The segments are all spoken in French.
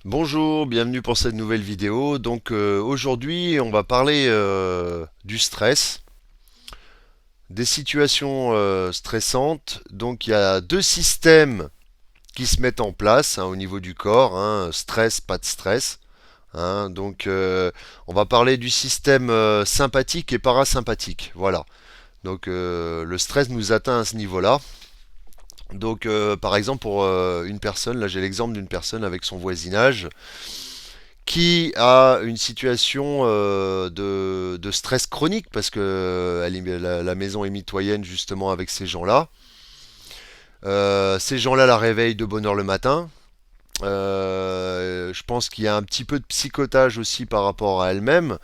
Bonjour, bienvenue pour cette nouvelle vidéo. Aujourd'hui, on va parler du stress, des situations stressantes. Donc il y a deux systèmes qui se mettent en place au niveau du corps, stress, pas de stress. On va parler du système sympathique et parasympathique. Voilà. Le stress nous atteint à ce niveau-là. Par exemple, pour une personne, là j'ai l'exemple d'une personne avec son voisinage qui a une situation de stress chronique parce que la maison est mitoyenne justement avec ces gens-là. Ces gens-là la réveillent de bonne heure le matin. Je pense qu'il y a un petit peu de psychotage aussi par rapport à elle-même.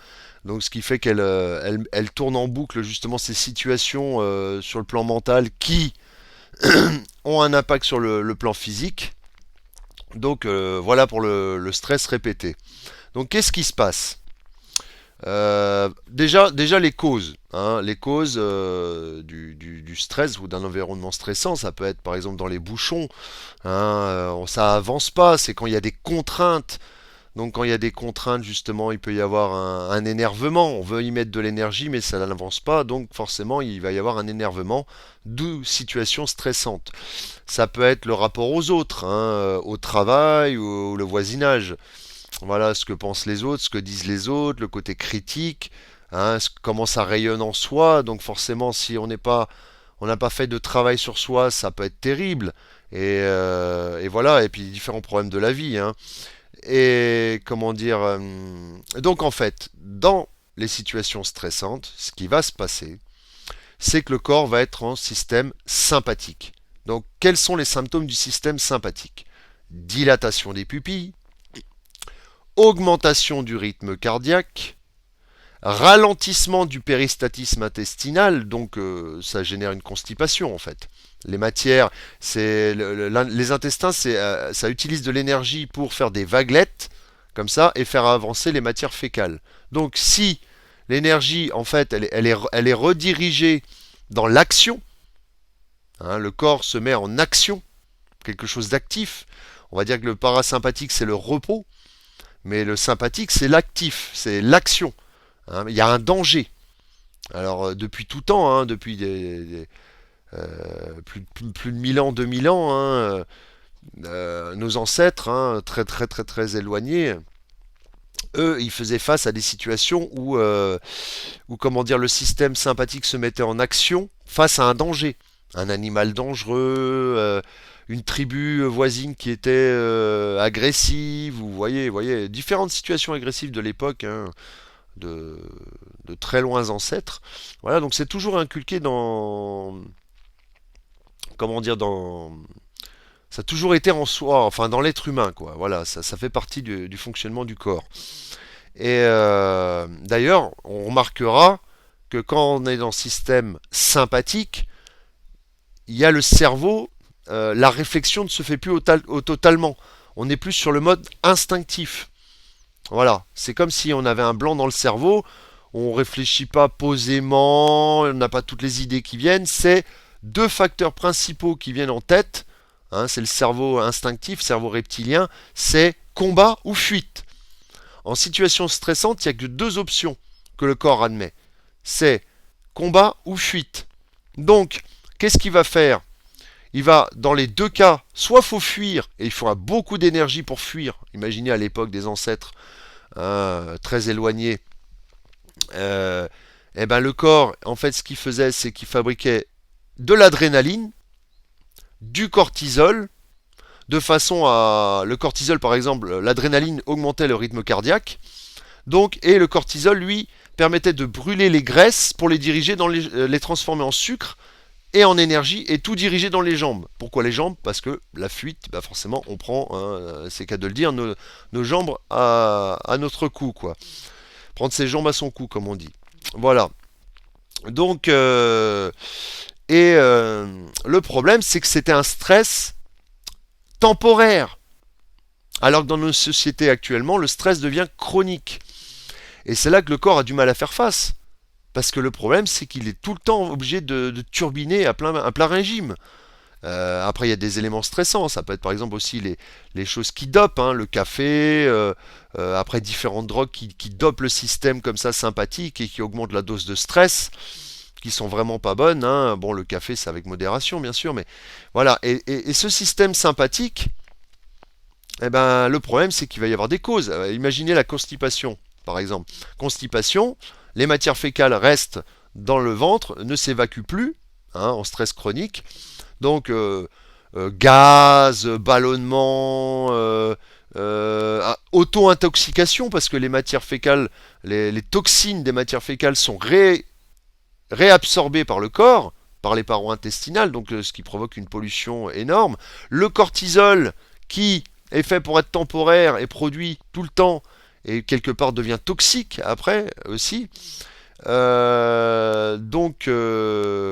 Donc ce qui fait qu'elle tourne en boucle justement ces situations sur le plan mental qui ont un impact sur le plan physique. Voilà pour le stress répété. Donc qu'est-ce qui se passe? Déjà les causes, les causes du stress ou d'un environnement stressant, ça peut être par exemple dans les bouchons, ça avance pas, c'est quand il y a des contraintes. Donc quand il y a des contraintes, justement, il peut y avoir un énervement. On veut y mettre de l'énergie, mais ça n'avance pas, donc forcément il va y avoir un énervement, d'où situation stressante. Ça peut être le rapport aux autres, au travail ou le voisinage. Voilà ce que pensent les autres, ce que disent les autres, le côté critique, comment ça rayonne en soi. Donc forcément, si on n'a pas fait de travail sur soi, ça peut être terrible. Et voilà. Et puis différents problèmes de la vie. Et comment dire. Donc en fait, dans les situations stressantes, ce qui va se passer, c'est que le corps va être en système sympathique. Donc quels sont les symptômes du système sympathique? Dilatation des pupilles, augmentation du rythme cardiaque, ralentissement du péristatisme intestinal, donc ça génère une constipation en fait. Les matières, les intestins, ça utilise de l'énergie pour faire des vaguelettes comme ça et faire avancer les matières fécales. Donc si l'énergie en fait elle est redirigée dans l'action, le corps se met en action, quelque chose d'actif. On va dire que le parasympathique c'est le repos, mais le sympathique, c'est l'actif, c'est l'action. Il y a un danger. Alors, depuis tout temps, depuis plus de 1000 ans, 2000 ans, nos ancêtres, très très très très éloignés, eux, ils faisaient face à des situations où comment dire, le système sympathique se mettait en action face à un danger. Un animal dangereux, une tribu voisine qui était agressive, vous voyez, différentes situations agressives de l'époque, de, de très loin ancêtres. Voilà, donc c'est toujours inculqué dans, comment dire, ça a toujours été en soi, enfin dans l'être humain, quoi. Voilà, ça fait partie du fonctionnement du corps. Et d'ailleurs, on remarquera que quand on est dans le système sympathique, il y a le cerveau, la réflexion ne se fait plus totalement. On est plus sur le mode instinctif. Voilà, c'est comme si on avait un blanc dans le cerveau, on réfléchit pas posément, on n'a pas toutes les idées qui viennent, c'est deux facteurs principaux qui viennent en tête, c'est le cerveau instinctif, cerveau reptilien, c'est combat ou fuite. En situation stressante, il n'y a que deux options que le corps admet, c'est combat ou fuite. Donc, qu'est-ce qu'il va faire? Il va, dans les deux cas, soit faut fuir, et il faudra beaucoup d'énergie pour fuir. Imaginez à l'époque des ancêtres très éloignés. Euh, et ben le corps, en fait, ce qu'il faisait, c'est qu'il fabriquait de l'adrénaline, du cortisol, de façon à... Le cortisol, par exemple, l'adrénaline augmentait le rythme cardiaque. Donc, et le cortisol, lui, permettait de brûler les graisses pour les diriger les transformer en sucre et en énergie et tout diriger dans les jambes. Pourquoi les jambes? Parce que la fuite, bah forcément, on prend, c'est qu'à de le dire, nos jambes à notre cou, quoi. Prendre ses jambes à son cou, comme on dit. Voilà. Donc, le problème, c'est que c'était un stress temporaire. Alors que dans nos sociétés actuellement, le stress devient chronique. Et c'est là que le corps a du mal à faire face. Parce que le problème, c'est qu'il est tout le temps obligé de turbiner à plein régime. Après, il y a des éléments stressants. Ça peut être par exemple aussi les choses qui dopent, hein, le café, après différentes drogues qui dopent le système comme ça sympathique et qui augmentent la dose de stress, qui sont vraiment pas bonnes, hein. Bon, le café, c'est avec modération, bien sûr, mais voilà. Et ce système sympathique, eh ben, le problème, c'est qu'il va y avoir des causes. Imaginez la constipation, par exemple. Constipation, les matières fécales restent dans le ventre, ne s'évacuent plus, hein, en stress chronique. Donc, gaz, ballonnement, auto-intoxication, parce que les matières fécales, les toxines des matières fécales sont réabsorbées par le corps, par les parois intestinales, donc ce qui provoque une pollution énorme. Le cortisol, qui est fait pour être temporaire et produit tout le temps, et quelque part devient toxique après aussi.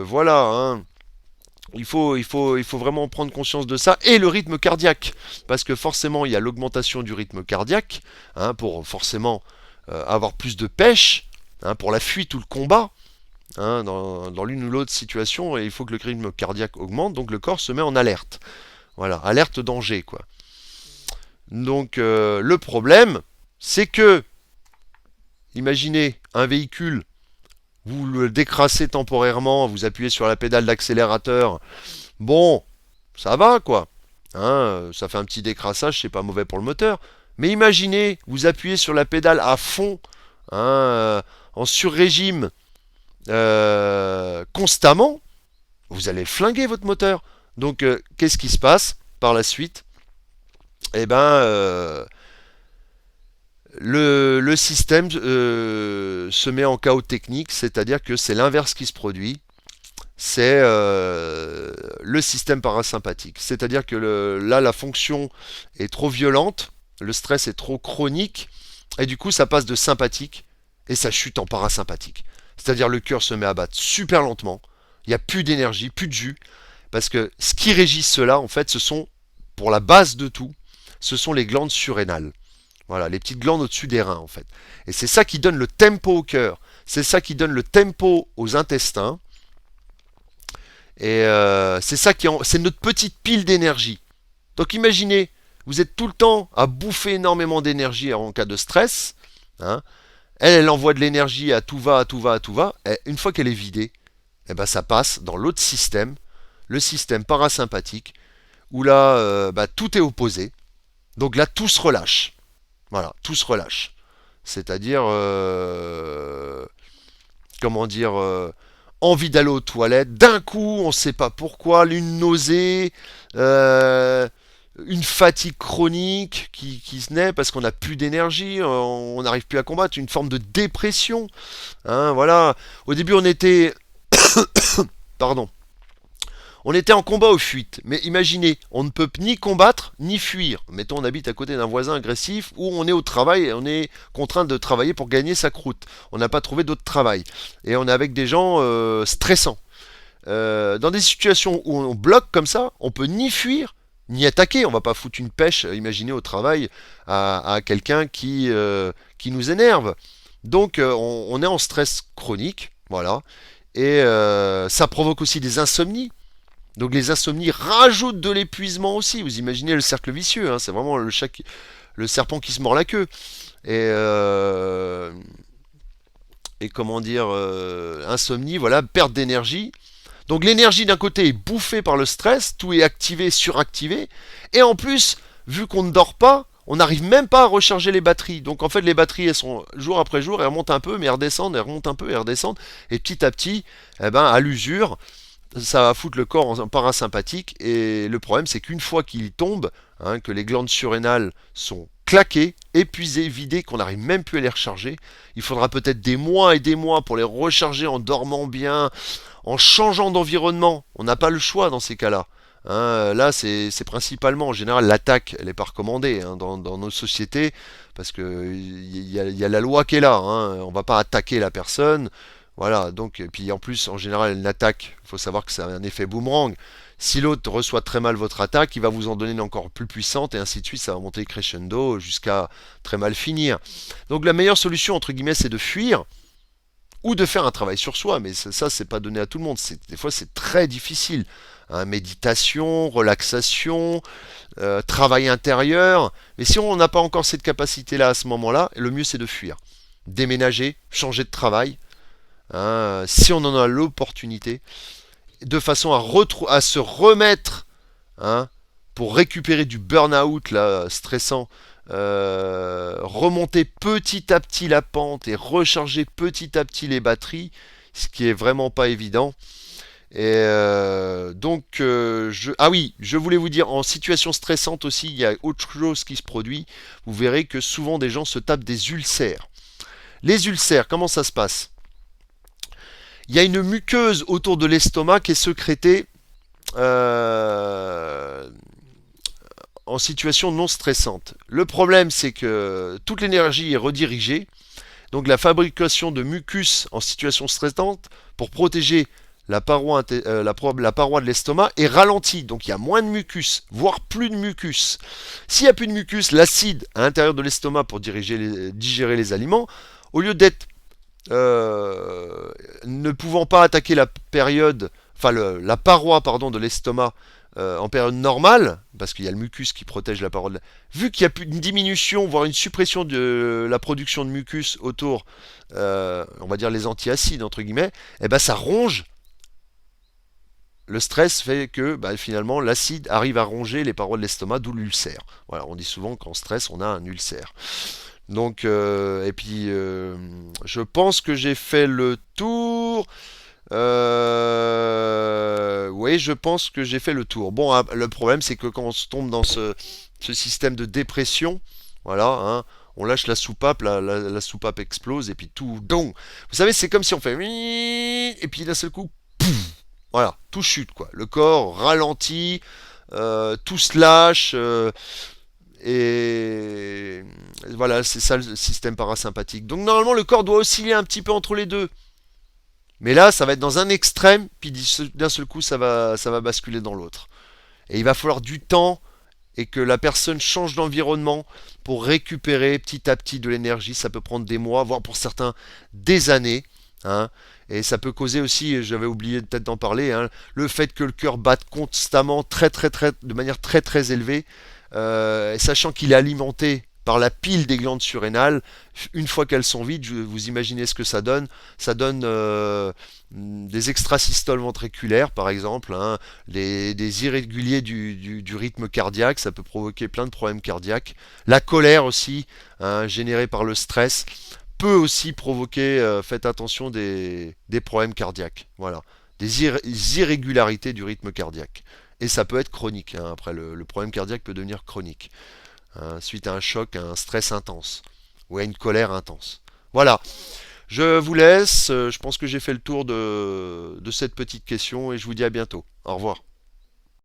Voilà, hein. Il faut vraiment prendre conscience de ça. Et le rythme cardiaque. Parce que forcément, il y a l'augmentation du rythme cardiaque, hein, pour forcément avoir plus de pêche, hein, pour la fuite ou le combat, hein, dans l'une ou l'autre situation. Et il faut que le rythme cardiaque augmente. Donc le corps se met en alerte. Voilà, alerte danger, quoi. Donc le problème, c'est que, imaginez un véhicule, vous le décrassez temporairement, vous appuyez sur la pédale d'accélérateur. Bon, ça va quoi. Hein, ça fait un petit décrassage, c'est pas mauvais pour le moteur. Mais imaginez, vous appuyez sur la pédale à fond, hein, en sur-régime, constamment, vous allez flinguer votre moteur. Donc, qu'est-ce qui se passe par la suite? Eh ben, le système se met en chaos technique, c'est-à-dire que c'est l'inverse qui se produit. C'est le système parasympathique. C'est-à-dire que là, la fonction est trop violente, le stress est trop chronique, et du coup, ça passe de sympathique et ça chute en parasympathique. C'est-à-dire le cœur se met à battre super lentement, il n'y a plus d'énergie, plus de jus, parce que ce qui régit cela, en fait, ce sont, pour la base de tout, ce sont les glandes surrénales. Voilà, les petites glandes au-dessus des reins, en fait. Et c'est ça qui donne le tempo au cœur, c'est ça qui donne le tempo aux intestins, et c'est ça c'est notre petite pile d'énergie. Donc imaginez, vous êtes tout le temps à bouffer énormément d'énergie en cas de stress, hein. Elle envoie de l'énergie à tout va, à tout va, à tout va. Et une fois qu'elle est vidée, eh ben, ça passe dans l'autre système, le système parasympathique, où là, tout est opposé. Donc là, tout se relâche. Voilà, tout se relâche. C'est-à-dire, comment dire, envie d'aller aux toilettes. D'un coup, on ne sait pas pourquoi, une nausée, une fatigue chronique qui se naît parce qu'on n'a plus d'énergie, on n'arrive plus à combattre, une forme de dépression. Hein, voilà. Au début, on était, pardon, on était en combat ou fuite. Mais imaginez, on ne peut ni combattre ni fuir. Mettons, on habite à côté d'un voisin agressif ou on est au travail et on est contraint de travailler pour gagner sa croûte. On n'a pas trouvé d'autre travail. Et on est avec des gens stressants. Dans des situations où on bloque comme ça, on peut ni fuir ni attaquer. On va pas foutre une pêche, imaginez, au travail à quelqu'un qui nous énerve. Donc on est en stress chronique, voilà. Et ça provoque aussi des insomnies. Donc les insomnies rajoutent de l'épuisement aussi. Vous imaginez le cercle vicieux, hein, c'est vraiment le serpent qui se mord la queue. Et, et comment dire, insomnie, voilà, perte d'énergie. Donc l'énergie d'un côté est bouffée par le stress, tout est activé, suractivé. Et en plus, vu qu'on ne dort pas, on n'arrive même pas à recharger les batteries. Donc en fait, les batteries, elles sont jour après jour, elles remontent un peu, mais elles redescendent, elles remontent un peu, elles redescendent. Et petit à petit, eh ben, à l'usure, ça va foutre le corps en parasympathique. Et le problème, c'est qu'une fois qu'il tombe, hein, que les glandes surrénales sont claquées, épuisées, vidées, qu'on n'arrive même plus à les recharger, il faudra peut-être des mois et des mois pour les recharger en dormant bien, en changeant d'environnement. On n'a pas le choix dans ces cas-là. Hein, là, c'est principalement, en général, l'attaque, elle n'est pas recommandée, hein, dans nos sociétés, parce que y a la loi qui est là. Hein, on ne va pas attaquer la personne. Voilà, donc, et puis en plus, en général, une attaque, il faut savoir que ça a un effet boomerang. Si l'autre reçoit très mal votre attaque, il va vous en donner une encore plus puissante, et ainsi de suite, ça va monter crescendo jusqu'à très mal finir. Donc la meilleure solution, entre guillemets, c'est de fuir, ou de faire un travail sur soi, mais ça c'est pas donné à tout le monde. Des fois, c'est très difficile. hein, méditation, relaxation, travail intérieur. Mais si on n'a pas encore cette capacité-là à ce moment-là, le mieux c'est de fuir. Déménager, changer de travail, hein, si on en a l'opportunité, de façon à se remettre, hein, pour récupérer du burn-out là, stressant, remonter petit à petit la pente et recharger petit à petit les batteries, ce qui est vraiment pas évident. Et ah oui, je voulais vous dire, en situation stressante aussi, il y a autre chose qui se produit. Vous verrez que souvent des gens se tapent des ulcères. Les ulcères, comment ça se passe? Il y a une muqueuse autour de l'estomac qui est sécrétée euh, en situation non stressante. Le problème, c'est que toute l'énergie est redirigée, donc la fabrication de mucus en situation stressante pour protéger la paroi de l'estomac est ralentie, donc il y a moins de mucus, voire plus de mucus. S'il n'y a plus de mucus, l'acide à l'intérieur de l'estomac pour digérer les aliments, au lieu d'être ne pouvant pas attaquer la paroi pardon, de l'estomac en période normale, parce qu'il y a le mucus qui protège la paroi vu qu'il y a plus une diminution, voire une suppression de la production de mucus autour, on va dire les antiacides entre guillemets, et ben ça ronge. Le stress fait que finalement l'acide arrive à ronger les parois de l'estomac, d'où l'ulcère. Voilà, on dit souvent qu'en stress on a un ulcère. Donc, et puis, je pense que j'ai fait le tour. Oui, je pense que j'ai fait le tour. Bon, le problème, c'est que quand on se tombe dans ce système de dépression, voilà, hein, on lâche la soupape, la soupape explose, et puis tout, donc, vous savez, c'est comme si on fait, et puis d'un seul coup, voilà, tout chute, quoi. Le corps ralentit, tout se lâche. Et voilà, c'est ça le système parasympathique. Donc normalement, le corps doit osciller un petit peu entre les deux. Mais là, ça va être dans un extrême, puis d'un seul coup, ça va basculer dans l'autre. Et il va falloir du temps et que la personne change d'environnement pour récupérer petit à petit de l'énergie. Ça peut prendre des mois, voire pour certains des années, hein. Et ça peut causer aussi, j'avais oublié peut-être d'en parler, hein, le fait que le cœur batte constamment, de manière très très élevée, sachant qu'il est alimenté par la pile des glandes surrénales. Une fois qu'elles sont vides, vous imaginez ce que ça donne. Ça donne des extrasystoles ventriculaires, par exemple, hein, des irréguliers du rythme cardiaque. Ça peut provoquer plein de problèmes cardiaques. La colère aussi, hein, générée par le stress, peut aussi provoquer, faites attention, des problèmes cardiaques. Voilà. Des irrégularités du rythme cardiaque. Et ça peut être chronique, hein. Après, le problème cardiaque peut devenir chronique, hein, suite à un choc, à un stress intense ou à une colère intense. Voilà, je vous laisse. Je pense que j'ai fait le tour de cette petite question et je vous dis à bientôt. Au revoir.